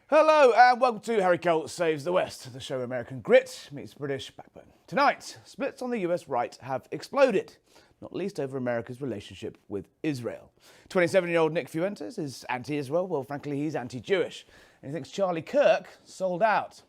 Hello and welcome to Harry Cole Saves the West, the show where American grit meets British backbone. Tonight, splits on the US right have exploded, not least over America's relationship with Israel. 27-year-old Nick Fuentes is anti-Israel, well frankly he's anti-Jewish, and he thinks Charlie Kirk sold out.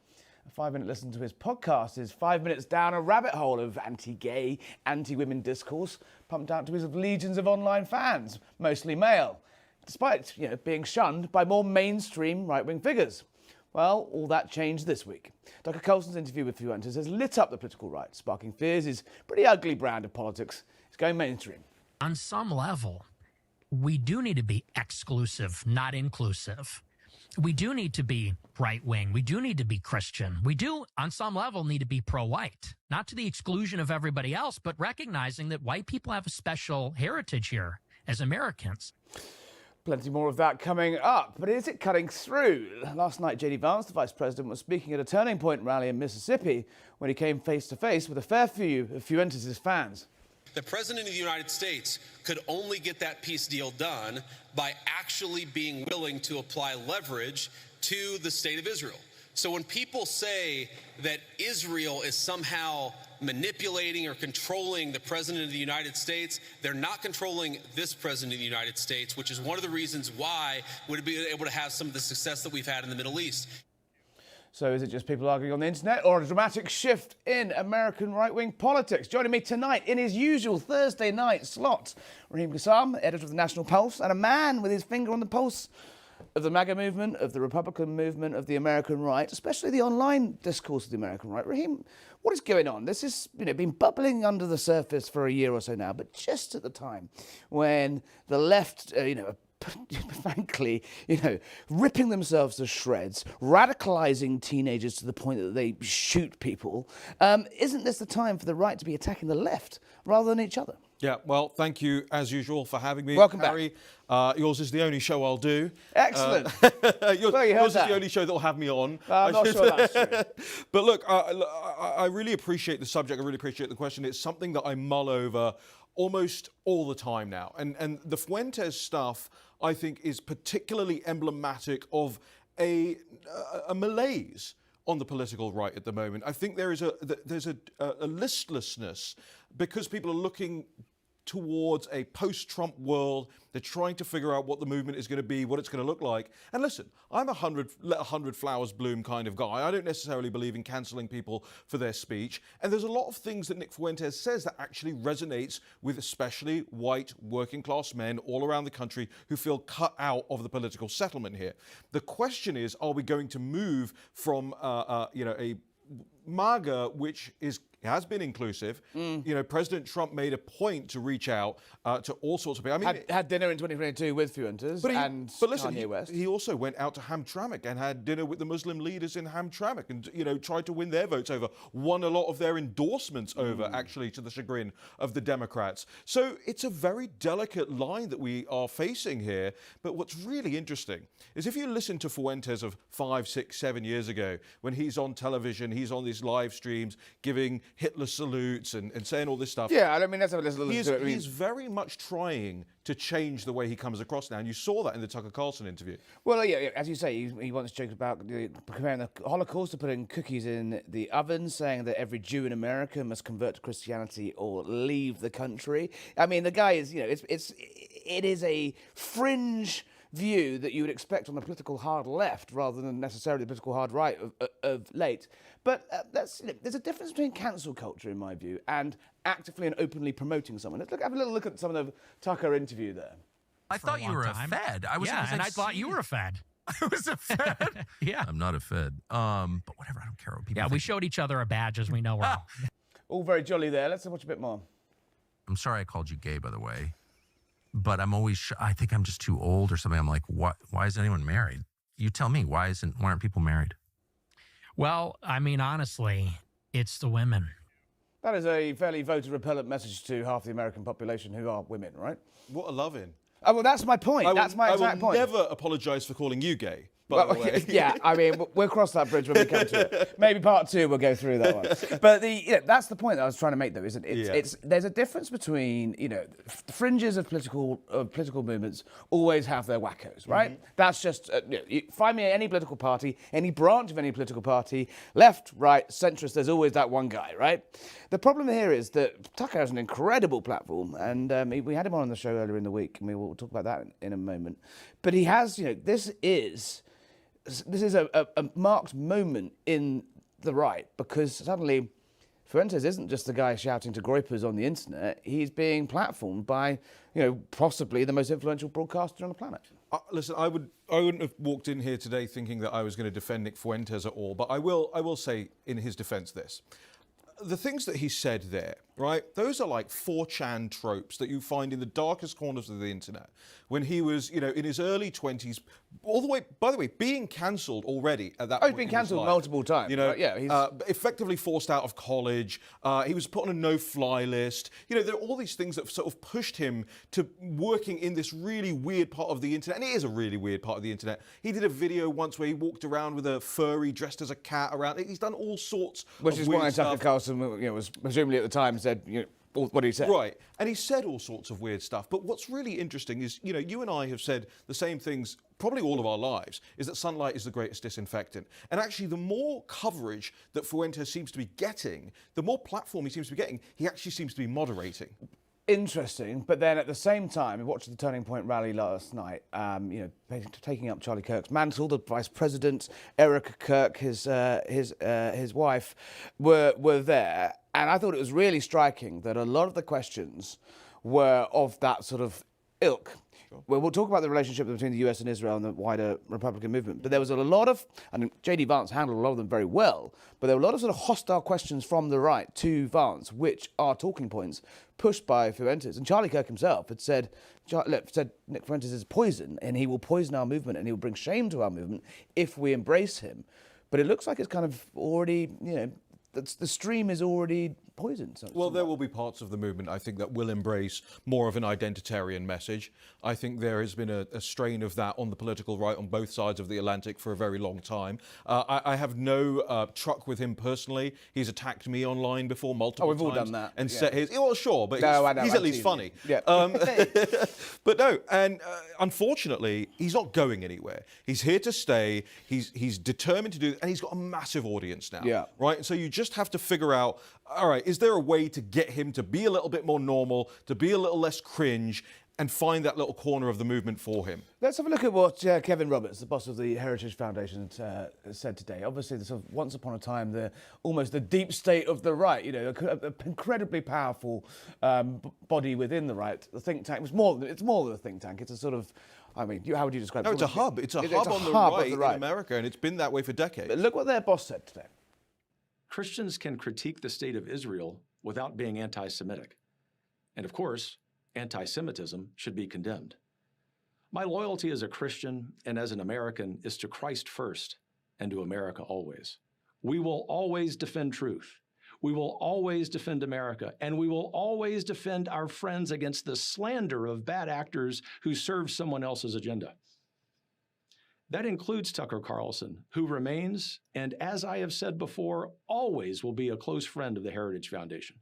A 5-minute listen to his podcast is 5 minutes down a rabbit hole of anti-gay, anti-women discourse, pumped out to his legions of online fans, mostly male, despite being shunned by more mainstream right-wing figures. Well, all that changed this week. Tucker Carlson's interview with Fuentes has lit up the political right, sparking fears his pretty ugly brand of politics is going mainstream. On some level, we do need to be exclusive, not inclusive. We do need to be right-wing. We do need to be Christian. We do, on some level, need to be pro-white, not to the exclusion of everybody else, but recognizing that white people have a special heritage here as Americans. Plenty more of that coming up, but is it cutting through? Last night, J.D. Vance, the Vice President, was speaking at a Turning Point rally in Mississippi when he came face-to-face with a fair few of Fuentes' fans. The President of the United States could only get that peace deal done by actually being willing to apply leverage to the state of Israel. So when people say that Israel is somehow manipulating or controlling the President of the United States, they're not controlling this President of the United States, which is one of the reasons why we'd be able to have some of the success that we've had in the Middle East. So is it just people arguing on the internet or a dramatic shift in American right-wing politics? Joining me tonight in his usual Thursday night slot, Raheem Kassam, editor of the National Pulse, and a man with his finger on the pulse of the MAGA movement, of the Republican movement, of the American right, especially the online discourse of the American right. Raheem, what is going on? This has been bubbling under the surface for a year or so now, but just at the time when the left, frankly, ripping themselves to shreds, radicalizing teenagers to the point that they shoot people, isn't this the time for the right to be attacking the left rather than each other? Yeah, well, thank you, as usual, for having me. Welcome Harry. Yours is the only show I'll do. Excellent. Yours is the only show that will have me on. I'm not sure that's true. But look, I really appreciate the subject. I really appreciate the question. It's something that I mull over almost all the time now. And the Fuentes stuff, I think, is particularly emblematic of a malaise on the political right at the moment. I think there's a listlessness because people are looking towards a post-Trump world. They're trying to figure out what the movement is going to be, what it's going to look like. And listen, I'm let 100 flowers bloom kind of guy. I don't necessarily believe in cancelling people for their speech. And there's a lot of things that Nick Fuentes says that actually resonates with especially white working class men all around the country who feel cut out of the political settlement here. The question is, are we going to move from a MAGA, which has been inclusive. President Trump made a point to reach out to all sorts of people. I mean, had dinner in 2022 with Fuentes and Kanye West. He also went out to Hamtramck and had dinner with the Muslim leaders in Hamtramck and tried to win their votes over, won a lot of their endorsements over, actually, to the chagrin of the Democrats. So it's a very delicate line that we are facing here. But what's really interesting is if you listen to Fuentes of 5, 6, 7 years ago, when he's on television, he's on these live streams giving Hitler salutes and saying all this stuff. Yeah, I mean, let's have a listen to it. He's very much trying to change the way he comes across now, and you saw that in the Tucker Carlson interview. Well, yeah, as you say, he once joked about comparing the Holocaust to putting cookies in the oven, saying that every Jew in America must convert to Christianity or leave the country. I mean, the guy is, it is a fringe view that you would expect on the political hard left rather than necessarily the political hard right of late. But there's a difference between cancel culture, in my view, and actively and openly promoting someone. Let's have a little look at some of the Tucker interview there. I thought you were a Fed. I thought you were a Fed. I was a Fed. Yeah. I'm not a Fed. But whatever, I don't care what people think. We showed each other our badges. We know we're all very jolly there. Let's watch a bit more. I'm sorry I called you gay, by the way. But I'm always, I think I'm just too old or something. I'm like, why is anyone married? You tell me, why aren't people married? Well, I mean, honestly, it's the women. That is a fairly voter-repellent message to half the American population who are women, right? What a loving. Oh, well, that's my point. That's my exact point. I will never apologise for calling you gay. by the way. Yeah, I mean, we'll cross that bridge when we come to it. Maybe part 2 we'll go through that one. But that's the point that I was trying to make, though, isn't it? There's a difference between, the fringes of political movements always have their wackos, right? Mm-hmm. That's just, you find me any political party, any branch of any political party, left, right, centrist, there's always that one guy, right? The problem here is that Tucker has an incredible platform, and we had him on the show earlier in the week, and we will talk about that in a moment. But he has, this is a marked moment in the right, because suddenly Fuentes isn't just the guy shouting to groypers on the internet. He's being platformed by, possibly the most influential broadcaster on the planet. Listen, I wouldn't have walked in here today thinking that I was going to defend Nick Fuentes at all, but I will say in his defense this. The things that he said there, right, those are like 4chan tropes that you find in the darkest corners of the internet. When he was, in his early 20s, all the way, by the way, being cancelled already at that point. He's been cancelled multiple times. Right? Yeah, he's effectively forced out of college. He was put on a no-fly list. There are all these things that sort of pushed him to working in this really weird part of the internet. And it is a really weird part of the internet. He did a video once where he walked around with a furry dressed as a cat around. He's done all sorts Which of is why weird stuff. Tucker Carlson, was presumably at the time said, what did he say? Right, and he said all sorts of weird stuff. But what's really interesting is, you and I have said the same things probably all of our lives, is that sunlight is the greatest disinfectant. And actually, the more coverage that Fuentes seems to be getting, the more platform he seems to be getting, he actually seems to be moderating. Interesting, but then at the same time, we watched the Turning Point rally last night, taking up Charlie Kirk's mantle. The Vice President, Erica Kirk, his wife, were there. And I thought it was really striking that a lot of the questions were of that sort of ilk. Sure. Well, we'll talk about the relationship between the US and Israel and the wider Republican movement. But there was a lot of, and J.D. Vance handled a lot of them very well, but there were a lot of sort of hostile questions from the right to Vance, which are talking points pushed by Fuentes. And Charlie Kirk himself had said Nick Fuentes is poison, and he will poison our movement, and he will bring shame to our movement if we embrace him. But it looks like it's kind of already, the stream is already poisoned. Well, there will be parts of the movement, I think, that will embrace more of an identitarian message. I think there has been a strain of that on the political right on both sides of the Atlantic for a very long time. I have no truck with him personally. He's attacked me online before multiple times. We've all done that. And set his, well, sure, but he's at least funny. Yeah. But no, and unfortunately, he's not going anywhere. He's here to stay. He's determined to do it, and he's got a massive audience now. Yeah. Right? And so you just have to figure out, all right, is there a way to get him to be a little bit more normal, to be a little less cringe, and find that little corner of the movement for him? Let's have a look at what Kevin Roberts, the boss of the Heritage Foundation, said today. Obviously, sort of once upon a time, almost the deep state of the right, an incredibly powerful body within the right. The think tank it's more than a think tank. It's a sort of, how would you describe it? No, it's a hub. It's a hub on the right in America, and it's been that way for decades. But look what their boss said today. Christians can critique the state of Israel without being anti-Semitic. And of course, anti-Semitism should be condemned. My loyalty as a Christian and as an American is to Christ first and to America always. We will always defend truth. We will always defend America, and we will always defend our friends against the slander of bad actors who serve someone else's agenda. That includes Tucker Carlson, who remains, and as I have said before, always will be a close friend of the Heritage Foundation.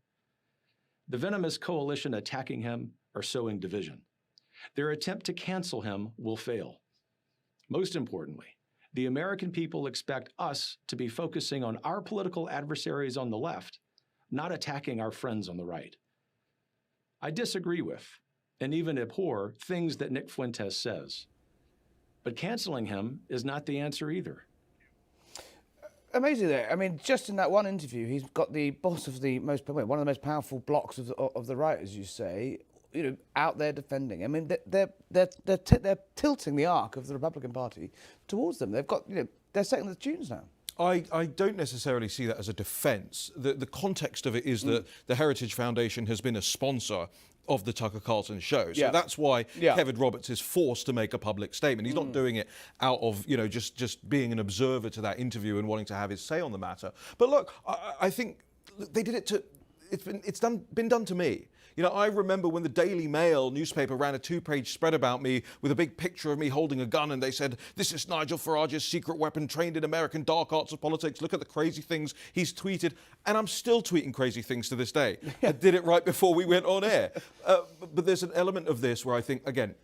The venomous coalition attacking him are sowing division. Their attempt to cancel him will fail. Most importantly, the American people expect us to be focusing on our political adversaries on the left, not attacking our friends on the right. I disagree with, and even abhor, things that Nick Fuentes says. But canceling him is not the answer either. Amazing there. Just in that one interview, he's got the boss of one of the most powerful blocks of the right, as you say, out there defending. They're tilting the arc of the Republican Party towards them. They've got, they're setting the tunes now. I don't necessarily see that as a defence. The context of it is that the Heritage Foundation has been a sponsor of the Tucker Carlson show. So that's why Kevin Roberts is forced to make a public statement. He's not doing it out of, just being an observer to that interview and wanting to have his say on the matter. But look, I think they did it to, it's been done to me. You know, I remember when the Daily Mail newspaper ran a 2-page spread about me with a big picture of me holding a gun, and they said, "This is Nigel Farage's secret weapon trained in American dark arts of politics. Look at the crazy things he's tweeted." And I'm still tweeting crazy things to this day. I did it right before we went on air. But there's an element of this where I think, again,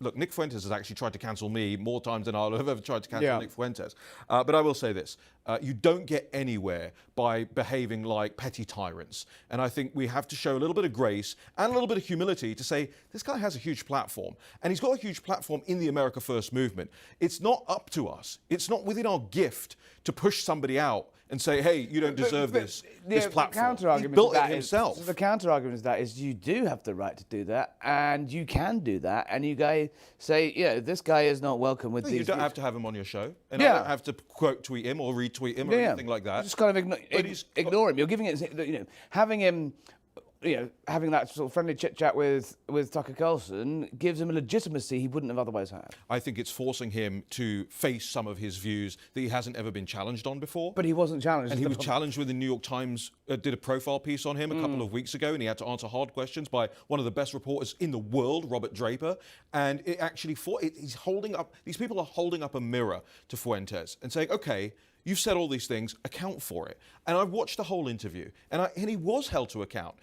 look, Nick Fuentes has actually tried to cancel me more times than I'll have ever tried to cancel Nick Fuentes. But I will say this. You don't get anywhere by behaving like petty tyrants. And I think we have to show a little bit of grace and a little bit of humility to say, this guy has a huge platform. And he's got a huge platform in the America First movement. It's not up to us. It's not within our gift to push somebody out and say, hey, you don't deserve this platform. He built it himself. The counter-argument is that you do have the right to do that, and you can do that, and you go say, this guy is not welcome with these You don't views. have to have him on your show, and I don't have to quote tweet him or retweet him or anything like that. You just kind of ignore him. You're giving it, having him, having that sort of friendly chit-chat with Tucker Carlson gives him a legitimacy he wouldn't have otherwise had. I think it's forcing him to face some of his views that he hasn't ever been challenged on before. But he wasn't challenged. And he was challenged when the New York Times did a profile piece on him a couple of weeks ago, and he had to answer hard questions by one of the best reporters in the world, Robert Draper. And it actually, these people are holding up a mirror to Fuentes and saying, okay, you've said all these things, account for it. And I've watched the whole interview, and he was held to account.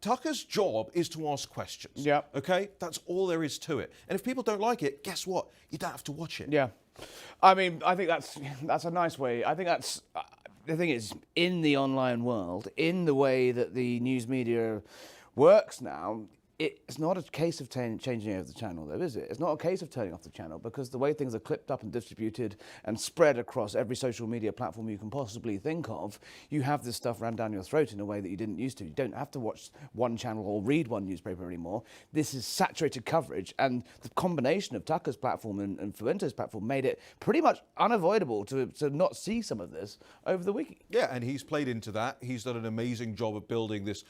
Tucker's job is to ask questions. Yeah. Okay? That's all there is to it. And if people don't like it, guess what? You don't have to watch it. Yeah. I mean, I think that's a nice way. I think that's the thing is, in the online world, in the way that the news media works now, it's not a case of changing over the channel, though, is it? It's not a case of turning off the channel, because the way things are clipped up and distributed and spread across every social media platform you can possibly think of, you have this stuff rammed down your throat in a way that you didn't used to. You don't have to watch one channel or read one newspaper anymore. This is saturated coverage, and the combination of Tucker's platform and Fuentes' platform made it pretty much unavoidable to not see some of this over the weekend. Yeah, and he's played into that. He's done an amazing job of building this.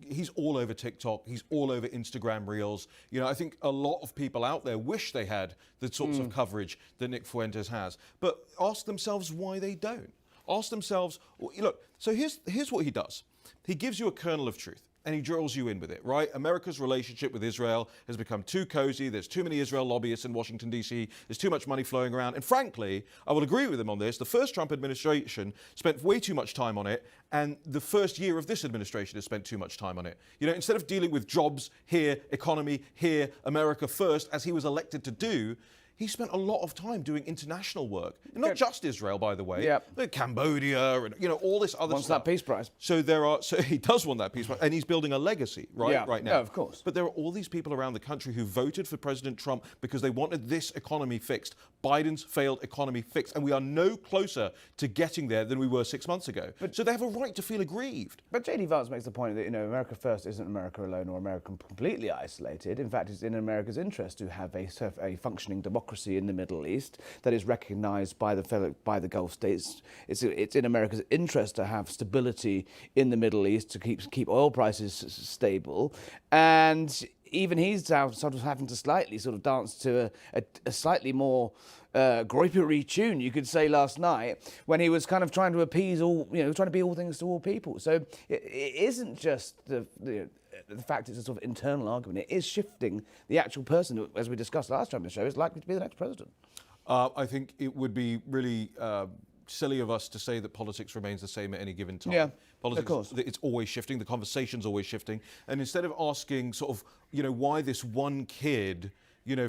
He's all over TikTok. He's all over Instagram Reels. I think a lot of people out there wish they had the sorts of coverage that Nick Fuentes has, but ask themselves why they don't. Ask themselves, look, so here's what he does. He gives you a kernel of truth, and he drills you in with it, right? America's relationship with Israel has become too cozy. There's too many Israel lobbyists in Washington, D.C. There's too much money flowing around. And frankly, I will agree with him on this. The first Trump administration spent way too much time on it, and the first year of this administration has spent too much time on it. Instead of dealing with jobs here, economy here, America first, as he was elected to do, he spent a lot of time doing international work. And not just Israel, by the way. Yep. Cambodia and all this other Wants stuff. that Peace Prize. So he does want that Peace Prize, and he's building a legacy right now. Yeah, of course. But there are all these people around the country who voted for President Trump because they wanted this economy fixed. Biden's failed economy fixed, and we are no closer to getting there than we were 6 months ago. So they have a right to feel aggrieved. But J.D. Vance makes the point that America First isn't America alone or America completely isolated. In fact, it's in America's interest to have a functioning democracy in the Middle East that is recognised by the Gulf states. It's in America's interest to have stability in the Middle East to keep oil prices stable, and even he's now sort of having to slightly sort of dance to a slightly more gropery tune, you could say, last night, when he was kind of trying to appease all, trying to be all things to all people. So it isn't just the fact it's a sort of internal argument. It is shifting the actual person who, as we discussed last time on the show, is likely to be the next president. I think it would be really silly of us to say that politics remains the same at any given time. Yeah, politics, of course. It's always shifting. The conversation's always shifting. And instead of asking sort of, why this one kid,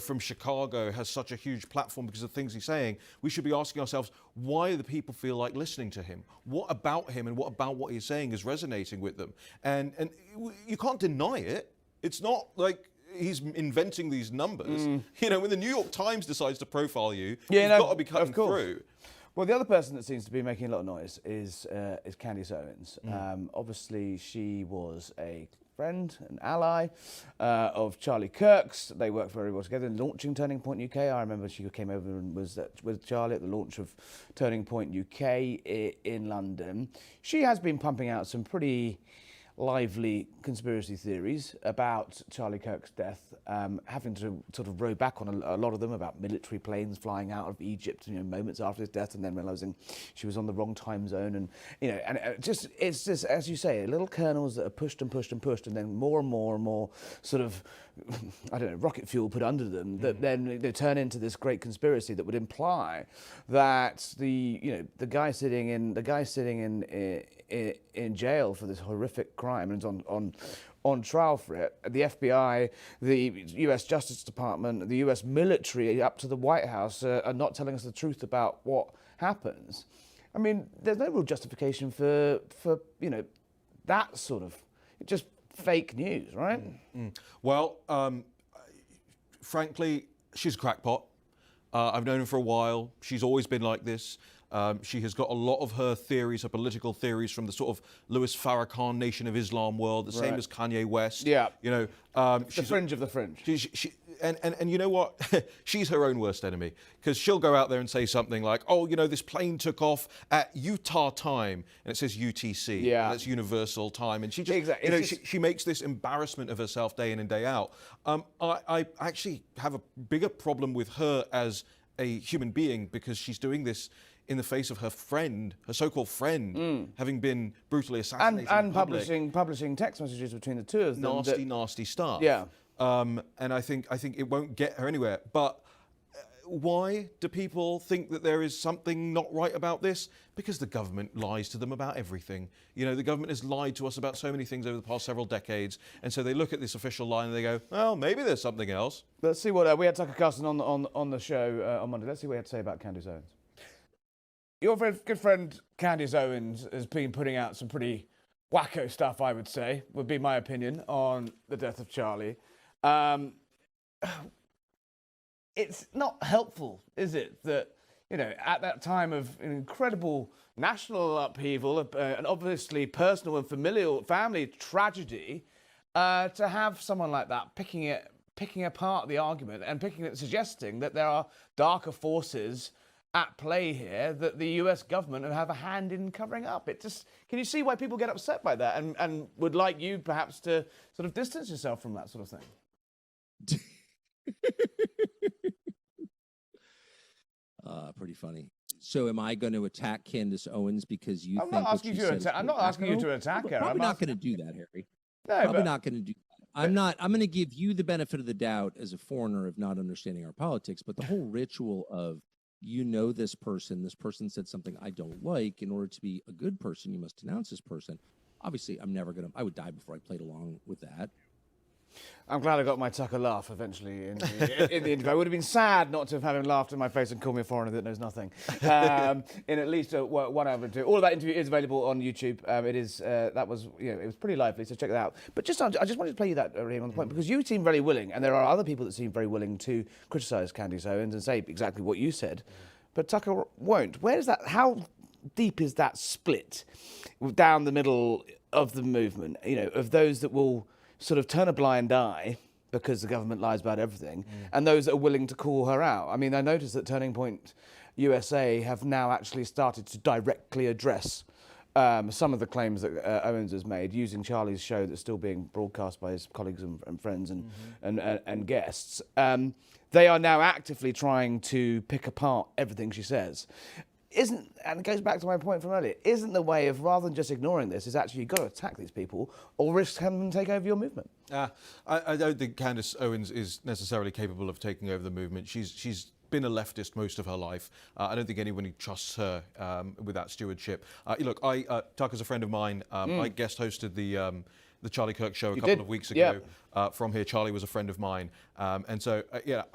from Chicago has such a huge platform because of the things he's saying, we should be asking ourselves, why do the people feel like listening to him? What about him and what about what he's saying is resonating with them? And you can't deny it. It's not like he's inventing these numbers. When the New York Times decides to profile you, you've got to be cutting through. Well, the other person that seems to be making a lot of noise is Candace Owens. Obviously, she was a friend, an ally of Charlie Kirk's. They worked very well together in launching Turning Point UK. I remember she came over and was with Charlie at the launch of Turning Point UK in London. She has been pumping out some pretty lively conspiracy theories about Charlie Kirk's death, having to sort of row back on a lot of them about military planes flying out of Egypt, moments after his death, and then realizing she was on the wrong time zone, and it's just as you say, little kernels that are pushed and pushed and pushed, and then more and more and more sort of, I don't know, rocket fuel put under them that then they turn into this great conspiracy that would imply that the guy sitting in jail for this horrific crime and is on trial for it, the FBI, the US Justice Department, the US military up to the White House are not telling us the truth about what happens. I mean, there's no real justification for that sort of just fake news, right? Well, frankly, she's a crackpot. I've known her for a while. She's always been like this. She has got a lot of her theories, her political theories, from the sort of Louis Farrakhan Nation of Islam world, the same as Kanye West. Yeah. She's the fringe of the fringe. And you know what? She's her own worst enemy, because she'll go out there and say something like, oh, this plane took off at Utah time, and it says UTC. Yeah. And that's universal time. And she just, Exactly. she makes this embarrassment of herself day in and day out. I actually have a bigger problem with her as a human being, because she's doing this in the face of her friend, her so-called friend, having been brutally assassinated and in public. publishing text messages between the two of them. Nasty stuff. Yeah. And I think it won't get her anywhere. But why do people think that there is something not right about this? Because the government lies to them about everything. The government has lied to us about so many things over the past several decades, and so they look at this official line and they go, well, maybe there's something else. Let's see what we had Tucker Carlson on the show on Monday. Let's see what he had to say about Candace Owens. Your good friend Candace Owens has been putting out some pretty wacko stuff, I would say, would be my opinion, on the death of Charlie. It's not helpful, is it, that, at that time of incredible national upheaval, and obviously personal and familial family tragedy, to have someone like that picking apart the argument and suggesting that there are darker forces at play here that the US government have a hand in covering up. Can you see why people get upset by that and would like you perhaps to sort of distance yourself from that sort of thing? Pretty funny. So am I going to attack Candace Owens because you think I'm not asking you to attack her. I'm not going to do that, Harry. No, Probably not going to do that. I'm going to give you the benefit of the doubt as a foreigner of not understanding our politics, but the whole ritual of, this person said something I don't like. In order to be a good person, you must denounce this person. Obviously, I would die before I played along with that. I'm glad I got my Tucker laugh eventually in the interview. I would have been sad not to have had him laughed in my face and call me a foreigner that knows nothing. In at least 1 hour and 2. All of that interview is available on YouTube. It was pretty lively, so check that out. But I just wanted to play you that, Raheem, on the point, because you seem very willing, and there are other people that seem very willing to criticise Candace Owens and say exactly what you said, but Tucker won't. How deep is that split down the middle of the movement, of those that will sort of turn a blind eye because the government lies about everything, and those that are willing to call her out? I mean, I noticed that Turning Point USA have now actually started to directly address some of the claims that Owens has made, using Charlie's show that's still being broadcast by his colleagues and friends and guests. They are now actively trying to pick apart everything she says. And it goes back to my point from earlier, isn't the way of, rather than just ignoring this, is actually you've got to attack these people or risk having them take over your movement? I don't think Candace Owens is necessarily capable of taking over the movement. She's been a leftist most of her life. I don't think anyone trusts her with that stewardship. Look, Tucker's a friend of mine. I guest hosted the Charlie Kirk show a couple of weeks ago from here. Charlie was a friend of mine. And so,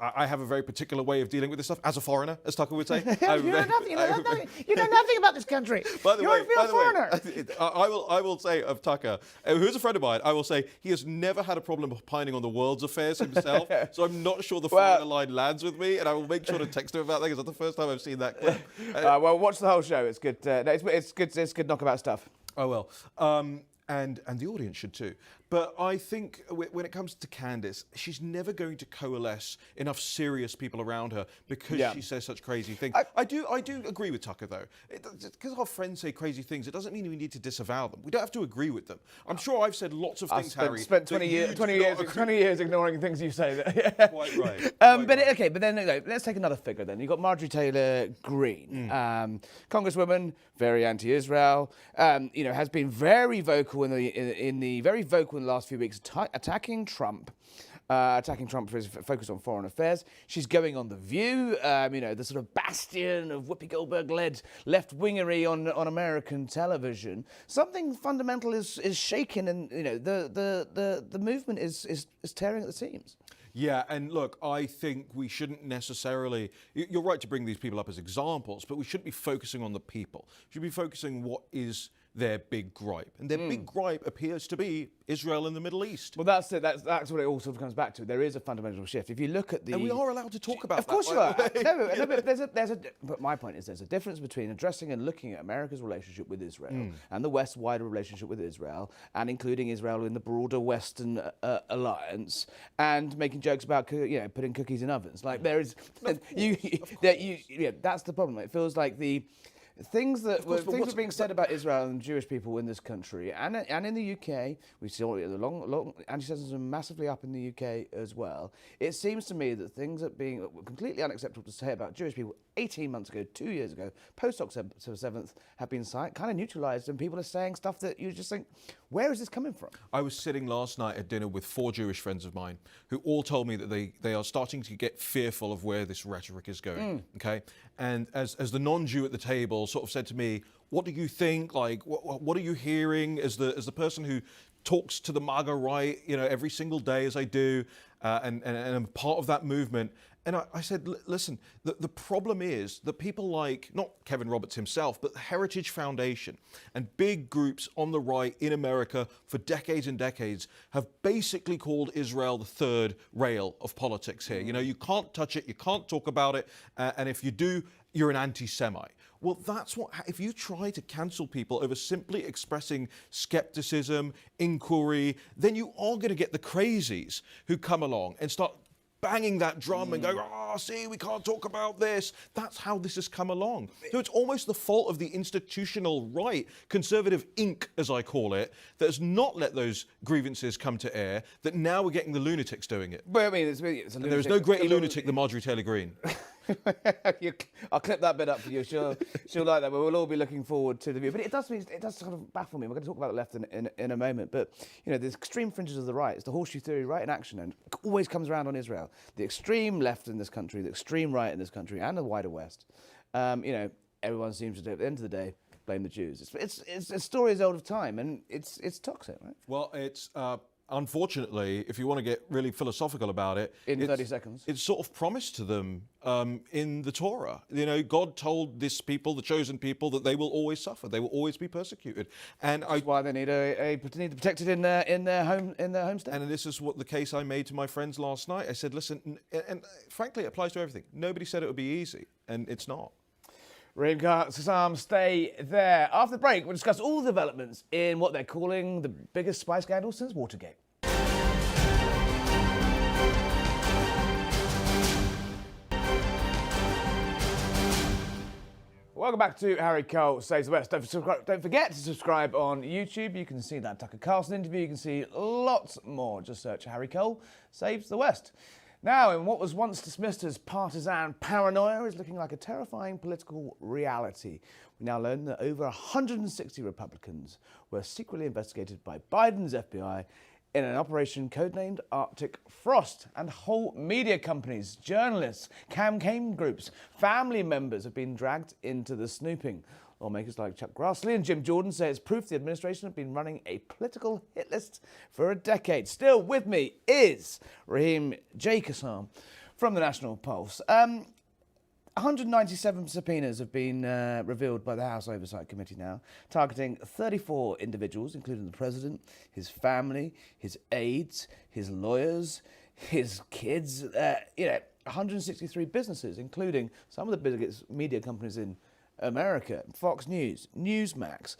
I have a very particular way of dealing with this stuff as a foreigner, as Tucker would say. You know nothing about this country. By the way, foreigner. I will say of Tucker, who's a friend of mine, I will say he has never had a problem opining on the world's affairs himself. So I'm not sure the foreigner line lands with me, and I will make sure to text him about that, because that's the first time I've seen that clip. Well, watch the whole show. It's good. It's good knockabout stuff. Oh, well. And the audience should too. But I think when it comes to Candace, she's never going to coalesce enough serious people around her because she says such crazy things. I do agree with Tucker, though. Because our friends say crazy things, it doesn't mean we need to disavow them. We don't have to agree with them. I'm sure I've said lots of things, Harry. I've spent 20 years ignoring things you say. Quite right. But then let's take another figure then. You've got Marjorie Taylor Greene, Congresswoman, very anti-Israel, has been very vocal in the last few weeks, attacking Trump for his focus on foreign affairs. She's going on The View, the sort of bastion of Whoopi Goldberg-led left-wingery on American television. Something fundamental is shaken, and the movement is tearing at the seams. Yeah, and look, I think we shouldn't necessarily, you're right to bring these people up as examples, but we shouldn't be focusing on the people. We should be focusing what is their big gripe. And their big gripe appears to be Israel and the Middle East. Well, that's it. That's what it all sort of comes back to. There is a fundamental shift. If you look at the... And we are allowed to talk about that. Of course you are. But my point is there's a difference between addressing and looking at America's relationship with Israel and the West's wider relationship with Israel, and including Israel in the broader Western alliance, and making jokes about putting cookies in ovens. Like there is... that's the problem. It feels like the... Things that were being said about Israel and Jewish people in this country and in the UK, we saw the long anti-Semitism massively up in the UK as well. It seems to me that things that being completely unacceptable to say about Jewish people 18 months ago, 2 years ago, post-October 7th, have been kind of neutralised, and people are saying stuff that you just think, where is this coming from? I was sitting last night at dinner with 4 Jewish friends of mine who all told me that they are starting to get fearful of where this rhetoric is going, okay? And as the non-Jew at the table sort of said to me, what do you think? Like, what are you hearing as the person who talks to the MAGA right, every single day as I do, and I'm part of that movement? And I said, listen, the problem is that people like, not Kevin Roberts himself, but the Heritage Foundation and big groups on the right in America for decades and decades have basically called Israel the third rail of politics here. You can't touch it, you can't talk about it, and if you do, you're an anti-Semite. Well, that's what, if you try to cancel people over simply expressing skepticism, inquiry, then you are going to get the crazies who come along and start banging that drum and go, see, we can't talk about this. That's how this has come along. So it's almost the fault of the institutional right, conservative Inc., as I call it, that has not let those grievances come to air, that now we're getting the lunatics doing it. But I mean, it's a lunatic. There is no greater lunatic than Marjorie Taylor Greene. I'll clip that bit up for you. She'll like that. But we'll all be looking forward to The View. But it does sort of baffle me. We're going to talk about the left in a moment. But the extreme fringes of the right, it's the horseshoe theory right in action, and it always comes around on Israel. The extreme left in this country, the extreme right in this country, and the wider West. Everyone seems to, at the end of the day, blame the Jews. It's a story as old of time, and it's toxic, right? Well, it's unfortunately, if you want to get really philosophical about it, in 30 seconds, it's sort of promised to them in the Torah. God told this people, the chosen people, that they will always suffer, they will always be persecuted, and that's why they need need to protect it in their home state. And this is what the case I made to my friends last night. I said, listen, and frankly, it applies to everything. Nobody said it would be easy, and it's not. Raheem, Kassam, stay there. After the break, we'll discuss all the developments in what they're calling the biggest spy scandal since Watergate. Welcome back to Harry Cole Saves the West. Don't forget to subscribe on YouTube. You can see that Tucker Carlson interview. You can see lots more. Just search Harry Cole Saves the West. Now, in what was once dismissed as partisan paranoia is looking like a terrifying political reality. We now learn that over 160 Republicans were secretly investigated by Biden's FBI in an operation codenamed Arctic Frost, and whole media companies, journalists, campaign groups, family members have been dragged into the snooping. Lawmakers like Chuck Grassley and Jim Jordan say it's proof the administration have been running a political hit list for a decade. Still with me is Raheem J. Kassam from the National Pulse. 197 subpoenas have been revealed by the House Oversight Committee now, targeting 34 individuals, including the president, his family, his aides, his lawyers, his kids, 163 businesses, including some of the biggest media companies in America, Fox News, Newsmax,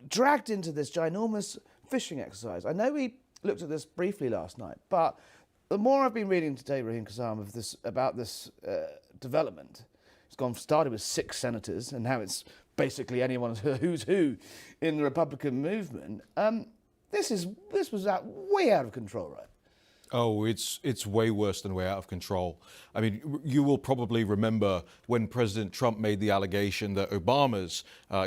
dragged into this ginormous phishing exercise. I know we looked at this briefly last night, but the more I've been reading today, Raheem Kassam, about this development, started with 6 senators, and now it's basically anyone who's who in the Republican movement. This was way out of control, right? Oh, it's way worse than way out of control. I mean, you will probably remember when President Trump made the allegation that Obama's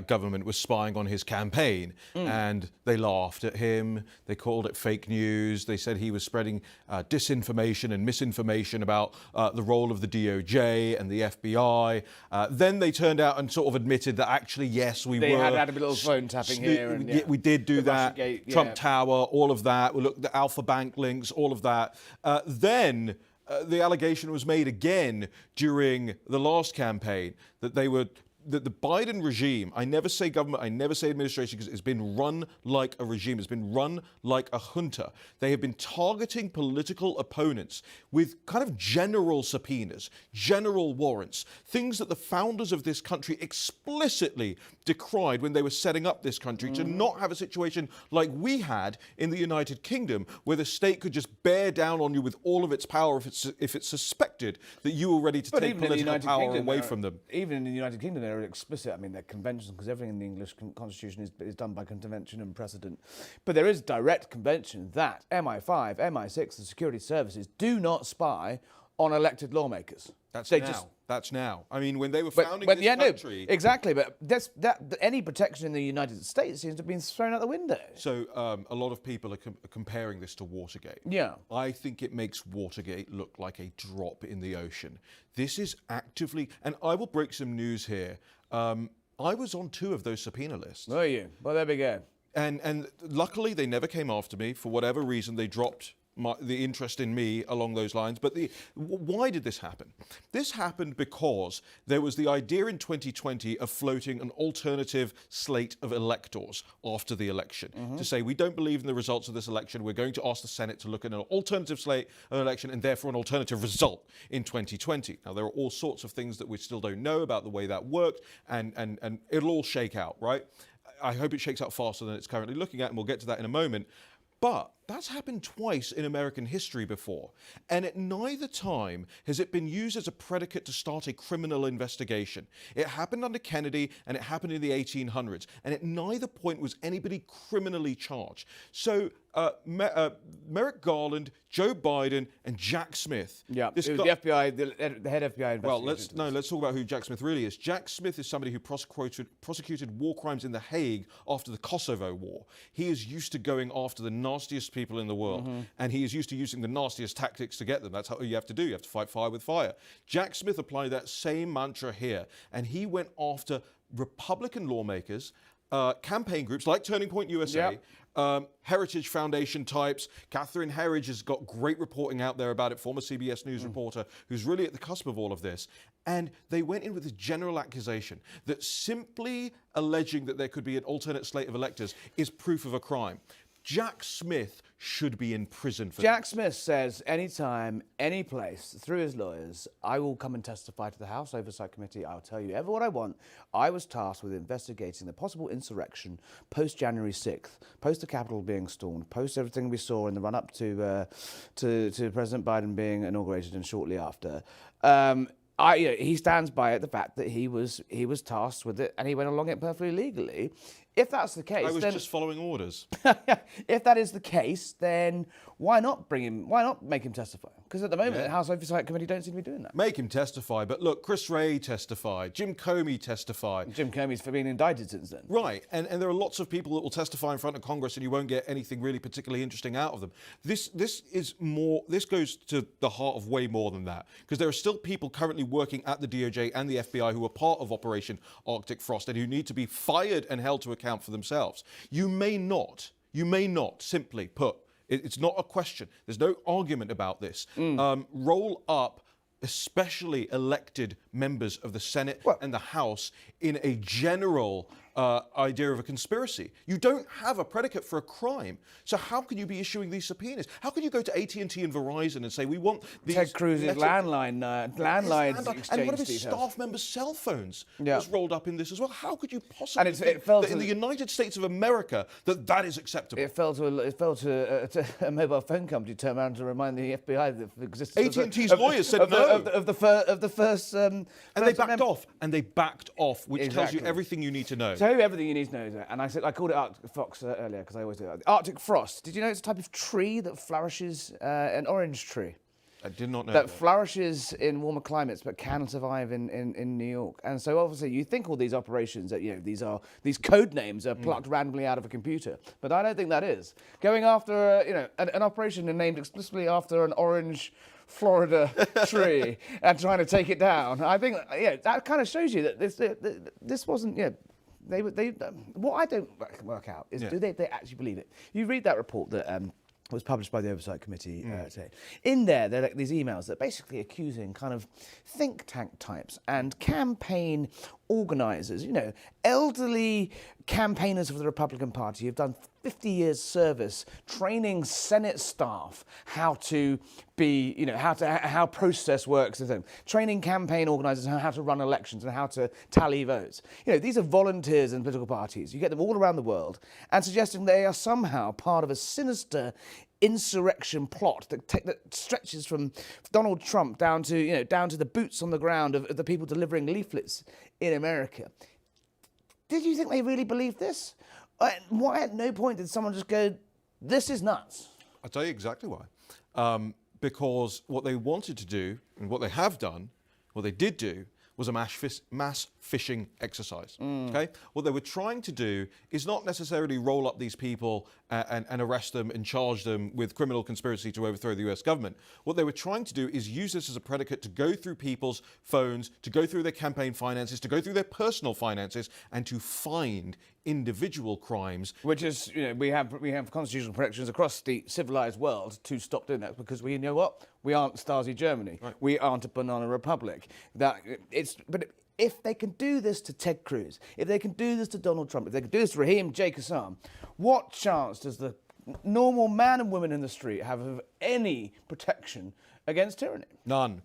government was spying on his campaign, and they laughed at him. They called it fake news. They said he was spreading disinformation and misinformation about the role of the DOJ and the FBI. Then they turned out and sort of admitted that actually, yes, They had a little phone tapping here. And, we did do The that. Russiagate, yeah. Trump Tower, all of that. We looked at the Alpha Bank links, all of that. Then the allegation was made again during the last campaign that that the Biden regime, I never say government, I never say administration, because it's been run like a regime, it's been run like a junta. They have been targeting political opponents with kind of general subpoenas, general warrants, things that the founders of this country explicitly decried when they were setting up this country, to not have a situation like we had in the United Kingdom, where the state could just bear down on you with all of its power if it's suspected that you were ready to take political power away from them. Even in the United Kingdom, they're explicit. I mean, they're conventions, because everything in the English constitution is done by convention and precedent. But there is direct convention that MI5, MI6, the security services do not spy on elected lawmakers. That's now. I mean, when they were founding this country... No, exactly. But any protection in the United States seems to have been thrown out the window. So a lot of people are comparing this to Watergate. Yeah. I think it makes Watergate look like a drop in the ocean. This is actively... And I will break some news here. I was on 2 of those subpoena lists. Were you? Well, there we go. And luckily, they never came after me. For whatever reason, they dropped the interest in me along those lines. But why did this happen? This happened because there was the idea in 2020 of floating an alternative slate of electors after the election, to say, we don't believe in the results of this election. We're going to ask the Senate to look at an alternative slate of election, and therefore an alternative result in 2020. Now, there are all sorts of things that we still don't know about the way that worked, and it'll all shake out, right? I hope it shakes out faster than it's currently looking at, and we'll get to that in a moment. But that's happened twice in American history before. And at neither time has it been used as a predicate to start a criminal investigation. It happened under Kennedy, and it happened in the 1800s. And at neither point was anybody criminally charged. So Merrick Garland, Joe Biden, and Jack Smith. Yeah, it was the FBI, the head FBI investigation. Well, let's talk about who Jack Smith really is. Jack Smith is somebody who prosecuted war crimes in The Hague after the Kosovo War. He is used to going after the nastiest people in the world, and he is used to using the nastiest tactics to get them. That's how you have to do. You have to fight fire with fire. Jack Smith applied that same mantra here, and he went after Republican lawmakers, campaign groups like Turning Point USA, Heritage Foundation types. Catherine Herridge has got great reporting out there about it, former CBS News reporter who's really at the cusp of all of this. And they went in with this general accusation that simply alleging that there could be an alternate slate of electors is proof of a crime. Jack Smith should be in prison for Jack Smith says anytime, any place, through his lawyers, I will come and testify to the House Oversight Committee. I'll tell you ever what I want. I was tasked with investigating the possible insurrection post-January 6th, post the Capitol being stormed, post everything we saw in the run-up to President Biden being inaugurated and shortly after. He stands by it, the fact that he was tasked with it, and he went along it perfectly legally. If that's the case, I was just following orders. If that is the case, then why not make him testify? Because at the moment, the House Oversight Committee don't seem to be doing that. Make him testify, but look, Chris Wray testified, Jim Comey testified. Jim Comey's been indicted since then. Right, and there are lots of people that will testify in front of Congress, and you won't get anything really particularly interesting out of them. This goes to the heart of way more than that, because there are still people currently working at the DOJ and the FBI who are part of Operation Arctic Frost and who need to be fired and held to account for themselves. You may not, simply put, it's not a question. There's no argument about this. Roll up especially elected members of the Senate and the House in a general idea of a conspiracy. You don't have a predicate for a crime. So how can you be issuing these subpoenas? How can you go to AT&T and Verizon and say, we want these... Ted Cruz's landline And exchange one of his details. staff members' cell phones Yeah. was rolled up in this as well. How could you possibly And think it fell that to in the the- United States of America that is acceptable? It fell to a mobile phone company to turn around to remind the FBI of the existence AT&T's lawyers said no. of the first. And they backed off. And they backed off, which tells you Exactly. everything you need to know. Tell you everything you need to know. And I called it Arctic Fox earlier because I always do that. Arctic frost. Did you know it's a type of tree that flourishes, an orange tree? I did not know That flourishes in warmer climates but can survive in New York. And so obviously you think all these operations that, these code names are plucked randomly out of a computer. But I don't think that is. Going after, an operation named explicitly after an orange Florida tree and trying to take it down. I think, that kind of shows you that this wasn't, what I don't work out is do they actually believe it? You read that report that was published by the Oversight Committee today. In there are like these emails that are basically accusing kind of think tank types and campaign organisers, elderly campaigners for the Republican Party who've done 50 years service training Senate staff how to be, how process works and things. Training campaign organisers on how to run elections and how to tally votes. These are volunteers in political parties. You get them all around the world and suggesting they are somehow part of a sinister insurrection plot that stretches from Donald Trump down to the boots on the ground of the people delivering leaflets in America. Did you think they really believed this? Why at no point did someone just go, this is nuts? I'll tell you exactly why. Because what they wanted to do, and what they have done, what they did do, was a mass phishing exercise. Okay, what they were trying to do is not necessarily roll up these people and arrest them and charge them with criminal conspiracy to overthrow the US government. What they were trying to do is use this as a predicate to go through people's phones, to go through their campaign finances, to go through their personal finances, and to find individual crimes. Which is, we have constitutional protections across the civilized world to stop doing that, because we know what? We aren't Stasi Germany. Right. We aren't a banana republic. But if they can do this to Ted Cruz, if they can do this to Donald Trump, if they can do this to Raheem J. Kassam, what chance does the normal man and woman in the street have of any protection against tyranny? None.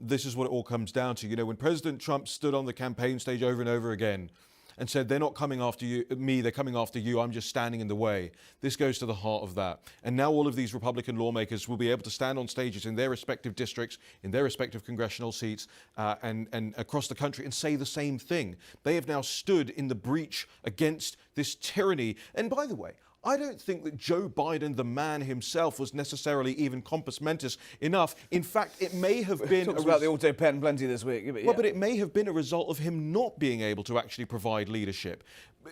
This is what it all comes down to. When President Trump stood on the campaign stage over and over again and said, they're not coming after me, they're coming after you, I'm just standing in the way. This goes to the heart of that. And now all of these Republican lawmakers will be able to stand on stages in their respective districts, in their respective congressional seats, and across the country and say the same thing. They have now stood in the breach against this tyranny. And by the way, I don't think that Joe Biden, the man himself, was necessarily even compos mentis enough. In fact, it may have been... Talks about the auto pen plenty this week. But it may have been a result of him not being able to actually provide leadership.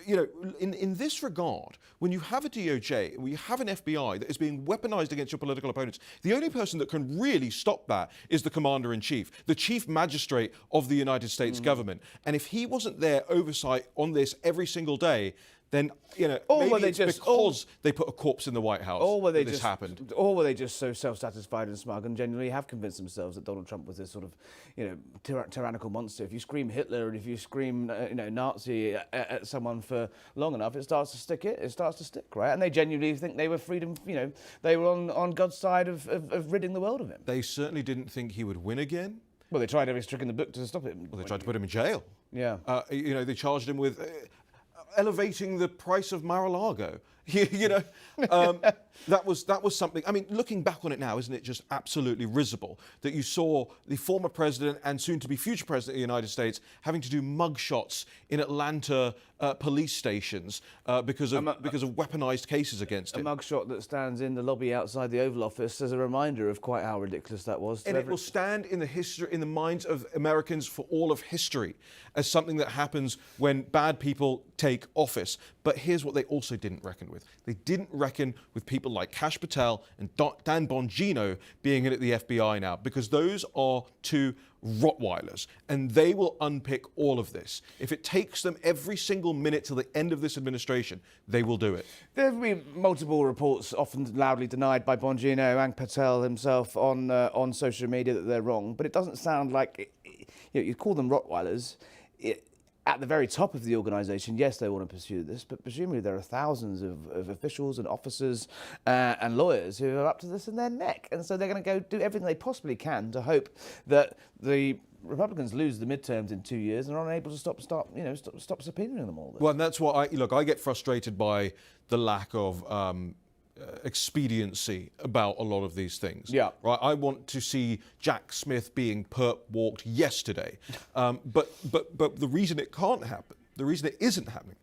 In this regard, when you have a DOJ, when you have an FBI that is being weaponized against your political opponents, the only person that can really stop that is the commander-in-chief, the chief magistrate of the United States government. And if he wasn't there oversight on this every single day, then maybe it's because they put a corpse in the White House that this happened. Or were they just so self-satisfied and smug and genuinely have convinced themselves that Donald Trump was this sort of, tyrannical monster? If you scream Hitler and if you scream, Nazi at someone for long enough, it starts to stick. It starts to stick, right? And they genuinely think they were freedom. They were on God's side of ridding the world of him. They certainly didn't think he would win again. Well, they tried every trick in the book to stop it. Well, they tried to put him in jail. Yeah. They charged him with elevating the price of Mar-a-Lago. That was something. I mean, looking back on it now, isn't it just absolutely risible that you saw the former president and soon-to-be future president of the United States having to do mugshots in Atlanta police stations because of weaponized cases against him. A mugshot that stands in the lobby outside the Oval Office as a reminder of quite how ridiculous that was. And it will stand in the minds of Americans for all of history as something that happens when bad people take office. But here's what they also didn't reckon with. They didn't reckon with people like Kash Patel and Dan Bongino being in at the FBI now, because those are two Rottweilers, and they will unpick all of this. If it takes them every single minute till the end of this administration, they will do it. There have been multiple reports, often loudly denied by Bongino and Patel himself on social media, that they're wrong. But it doesn't sound like you call them Rottweilers. at the very top of the organisation, yes, they want to pursue this, but presumably there are thousands of officials and officers and lawyers who are up to this in their neck. And so they're going to go do everything they possibly can to hope that the Republicans lose the midterms in 2 years and are unable to stop subpoenaing them all. Well, and that's what I get frustrated by the lack of expediency about a lot of these things. Yeah. Right. I want to see Jack Smith being perp walked yesterday. But the reason it can't happen, the reason it isn't happening,